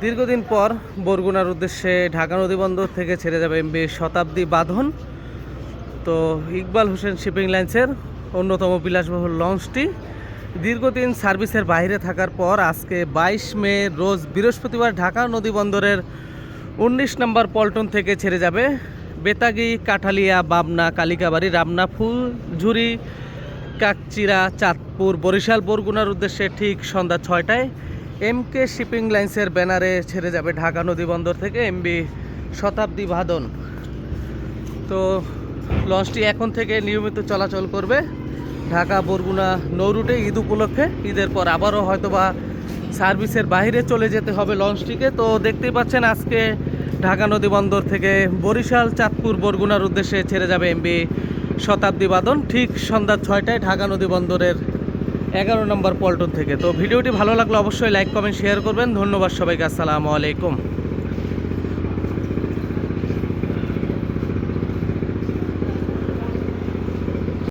দীর্ঘদিন পর বরগুনার উদ্দেশ্যে ঢাকা নদীবন্দর থেকে ছেড়ে যাবে এমভি শতাব্দী বাঁধন। তো ইকবাল হোসেন শিপিং লাইন্সের অন্যতম বিলাসবহুল লঞ্চটি দীর্ঘদিন সার্ভিসের বাইরে থাকার পর আজকে 22 মে রোজ বৃহস্পতিবার ঢাকা নদীবন্দরের 19 নম্বর পল্টন থেকে ছেড়ে যাবে বেতাগী, কাঠালিয়া, বাবনা, কালিকাবাড়ি, রামনা, ফুলঝুরি, কাকচিরা, চাঁদপুর, বরিশাল, বরগুনার উদ্দেশ্যে ঠিক সন্ধ্যা 6টায় এমকে শিপিং লাইন্সের ব্যানারে ছেড়ে যাবে ঢাকা নদীবন্দর থেকে এমভি শতাব্দী বাঁধন। তো লঞ্চটি এখন থেকে নিয়মিত চলাচল করবে ঢাকা বরগুনা নৌ রুটে ঈদ উপলক্ষে। ঈদের পর আবারও হয়তোবা সার্ভিসের বাইরে চলে যেতে হবে লঞ্চটিকে। তো দেখতেই পাচ্ছেন আজকে ঢাকা নদীবন্দর থেকে বরিশাল, চাঁদপুর, বরগুনার উদ্দেশ্যে ছেড়ে যাবে এমভি শতাব্দী বাঁধন ঠিক সন্ধ্যা 6টায় ঢাকা নদীবন্দরের 11 নম্বর পল্টন থেকে। তো ভিডিওটি ভালো লাগলে অবশ্যই লাইক, কমেন্ট, শেয়ার করবেন। ধন্যবাদ সবাইকে। আসসালামু আলাইকুম।